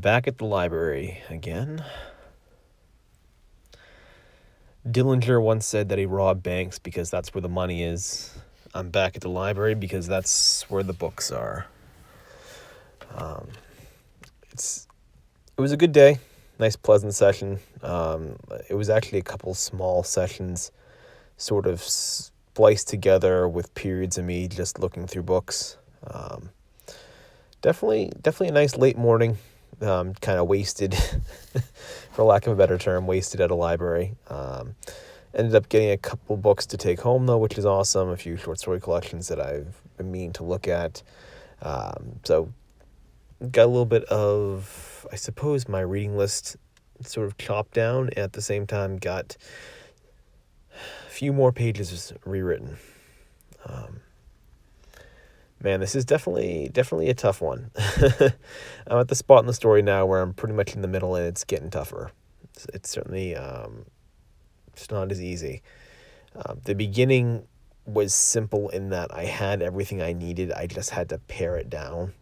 Back at the library again. Dillinger once said that he robbed banks because that's where the money is. I'm back at the library because that's where the books are. It was a good day, nice pleasant session. It was actually a couple small sessions, sort of spliced together with periods of me just looking through books. Definitely a nice late morning. Kind of wasted, for lack of a better term, wasted at a library. Ended up getting a couple books to take home, though, which is awesome. A few short story collections that I've been meaning to look at. So got a little bit of, I suppose, my reading list sort of chopped down. At the same time, got a few more pages rewritten. Man, this is definitely a tough one. I'm at the spot in the story now where I'm pretty much in the middle, and it's getting tougher. It's certainly it's not as easy. The beginning was simple in that I had everything I needed. I just had to pare it down.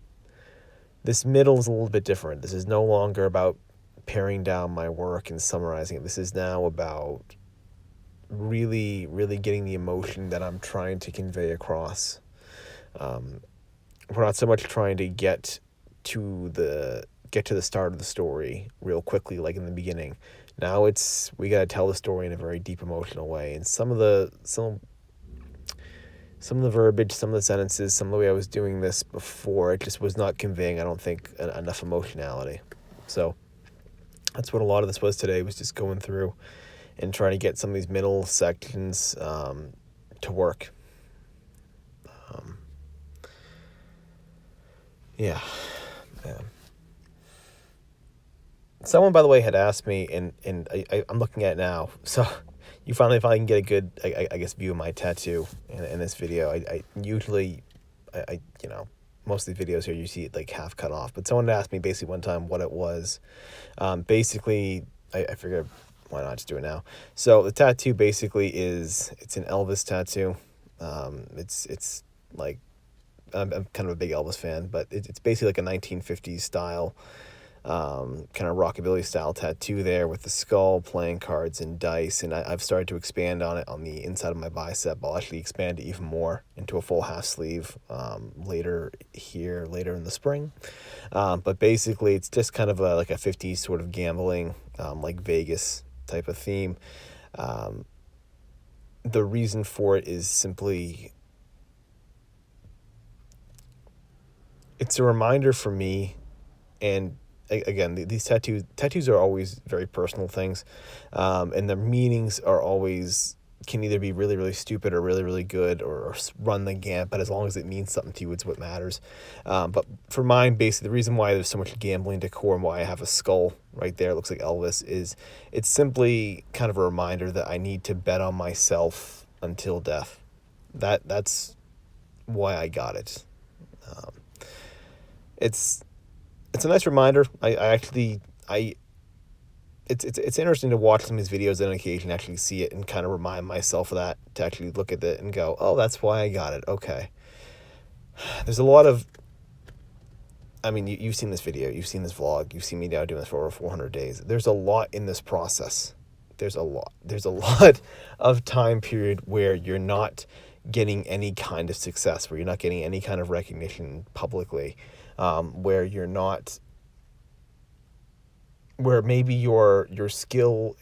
This middle is a little bit different. This is no longer about paring down my work and summarizing it. This is now about really getting the emotion that I'm trying to convey across. We're not so much trying to get to the start of the story real quickly like in the beginning. Now we got to tell the story in a very deep emotional way, and some of the verbiage, some of the sentences, some of the way I was doing this before, it just was not conveying, I don't think, enough emotionality. So that's what a lot of this was today, was just going through and trying to get some of these middle sections to work. Yeah. Someone, by the way, had asked me, and I'm looking at it now, so you finally can get a good, I guess, view of my tattoo in this video. I usually, most of the videos here you see it like half cut off, but someone asked me basically one time what it was. Basically, I figured, why not just do it now? So the tattoo basically it's an Elvis tattoo. It's like, I'm kind of a big Elvis fan, but it's basically like a 1950s style, kind of rockabilly style tattoo there with the skull, playing cards, and dice. And I've started to expand on it on the inside of my bicep. I'll actually expand it even more into a full half sleeve later in the spring. But basically, it's just kind of like a 50s sort of gambling, like Vegas type of theme. The reason for it is simply, it's a reminder for me, and again, these tattoos are always very personal things, and their meanings are always, can either be really stupid or really good, or run the gamut, but as long as it means something to you, it's what matters. But for mine, basically, the reason why there's so much gambling decor and why I have a skull right there, it looks like Elvis, is it's simply kind of a reminder that I need to bet on myself until death. That's why I got it. It's a nice reminder. It's interesting to watch some of these videos and on occasion actually see it and kind of remind myself of that, to actually look at it and go, oh, that's why I got it. Okay. There's a lot of, I mean, you've seen this video, you've seen this vlog, you've seen me now doing this for over 400 days. There's a lot in this process. There's a lot of time period where you're not getting any kind of success, where you're not getting any kind of recognition publicly, where you're not, where maybe your skill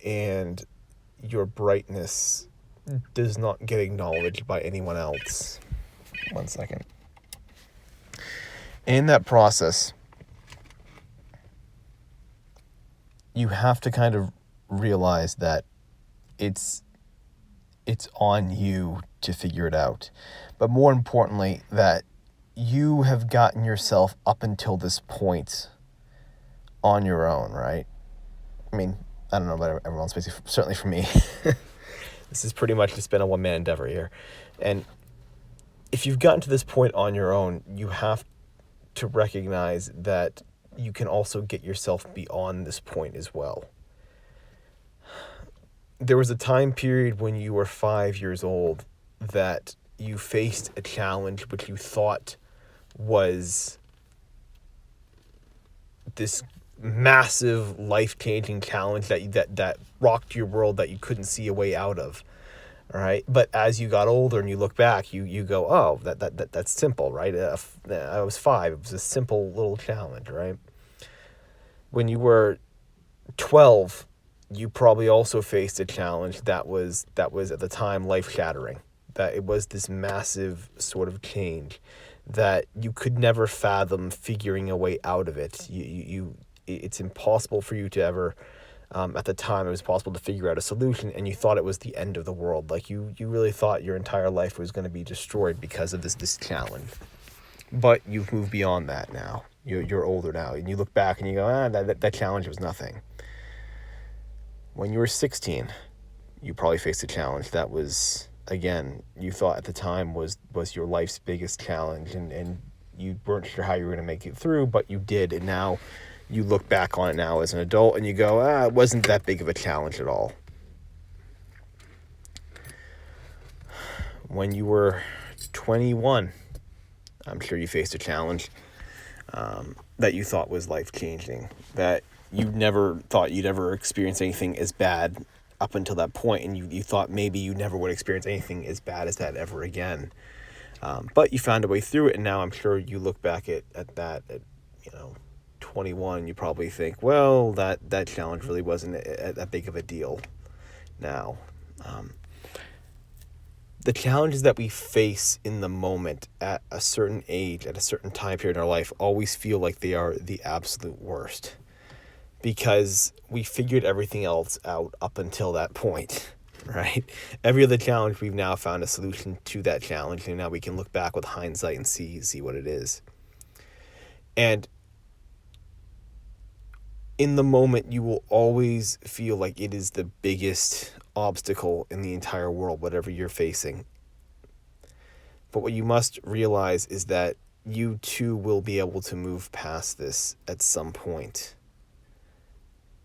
and your brightness does not get acknowledged by anyone else. 1 second. In that process, you have to kind of realize that it's on you to figure it out. But more importantly, that you have gotten yourself up until this point on your own, right? I mean, I don't know about everyone else, basically, certainly for me. This has pretty much just been a one-man endeavor here. And if you've gotten to this point on your own, you have to recognize that you can also get yourself beyond this point as well. There was a time period when you were 5 years old that you faced a challenge which you thought was this massive life-changing challenge that rocked your world that you couldn't see a way out of. All right. But as you got older and you look back, you go, oh, that's simple, right? I was 5. It was a simple little challenge, right? When you were 12, you probably also faced a challenge that was at the time life-shattering. That it was this massive sort of change that you could never fathom figuring a way out of it. It's impossible for you to ever. At the time, it was possible to figure out a solution, and you thought it was the end of the world. Like you really thought your entire life was going to be destroyed because of this challenge. But you've moved beyond that now. You're older now, and you look back and you go, that challenge was nothing. When you were 16, you probably faced a challenge that was, again, you thought at the time was your life's biggest challenge, and you weren't sure how you were going to make it through, but you did, and now you look back on it now as an adult and you go, it wasn't that big of a challenge at all. When you were 21, I'm sure you faced a challenge that you thought was life-changing, that you never thought you'd ever experience anything as bad up until that point, and you thought maybe you never would experience anything as bad as that ever again. But you found a way through it, and now I'm sure you look back at that, 21, you probably think, well, that challenge really wasn't that big of a deal now. The challenges that we face in the moment at a certain age, at a certain time period in our life, always feel like they are the absolute worst, because we figured everything else out up until that point, right? Every other challenge, we've now found a solution to that challenge, and now we can look back with hindsight and see what it is. And in the moment, you will always feel like it is the biggest obstacle in the entire world, whatever you're facing. But what you must realize is that you too will be able to move past this at some point.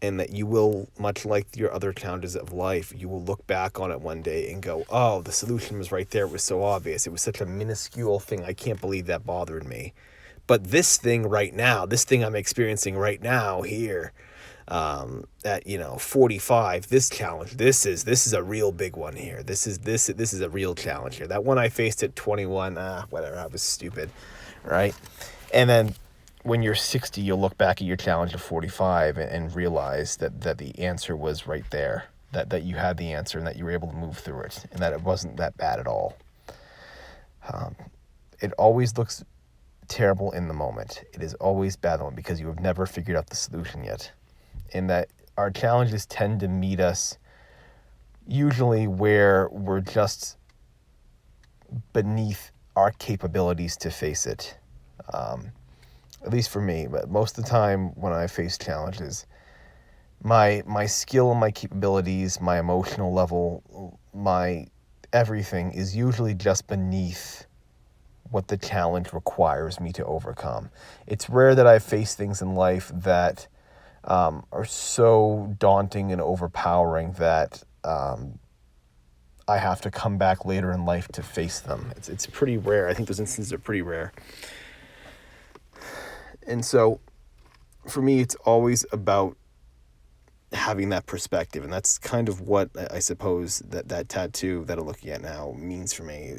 And that you will, much like your other challenges of life, you will look back on it one day and go, oh, the solution was right there. It was so obvious. It was such a minuscule thing. I can't believe that bothered me. But this thing right now, this thing I'm experiencing right now here, at 45, this challenge, this is a real big one here. This is a real challenge here. That one I faced at 21, whatever, I was stupid, right? And then when you're 60, you'll look back at your challenge of 45 and realize that the answer was right there, that you had the answer and that you were able to move through it, and that it wasn't that bad at all. It always looks terrible in the moment. It is always bad because you have never figured out the solution yet. And that our challenges tend to meet us usually where we're just beneath our capabilities to face it. At least for me, but most of the time when I face challenges, my skill and my capabilities, my emotional level, my everything is usually just beneath what the challenge requires me to overcome. It's rare that I face things in life that are so daunting and overpowering that I have to come back later in life to face them. It's pretty rare. I think those instances are pretty rare. And so for me, it's always about having that perspective, and that's kind of what I suppose that tattoo that I'm looking at now means for me.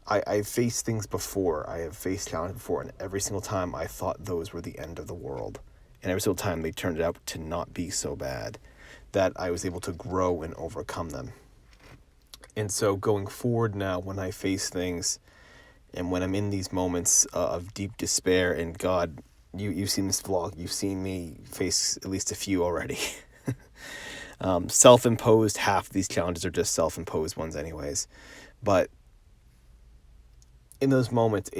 I've faced things before. I have faced challenges before, and every single time I thought those were the end of the world. And every single time they turned out to not be so bad, that I was able to grow and overcome them. And so going forward now, when I face things and when I'm in these moments of deep despair, and God, you've seen this vlog, you've seen me face at least a few already. Self-imposed, half of these challenges are just self-imposed ones anyways. But in those moments,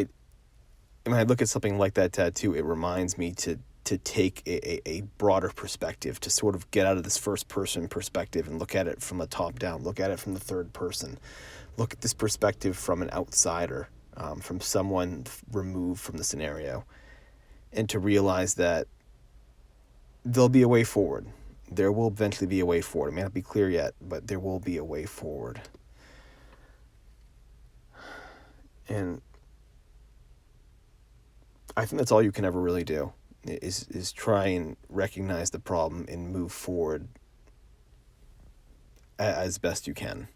when I look at something like that tattoo, it reminds me to take a broader perspective, to sort of get out of this first person perspective and look at it from the top down, look at it from the third person, look at this perspective from an outsider, from someone removed from the scenario, and to realize that there'll be a way forward. There will eventually be a way forward. It may not be clear yet, but there will be a way forward. And I think that's all you can ever really do. is try and recognize the problem and move forward as best you can.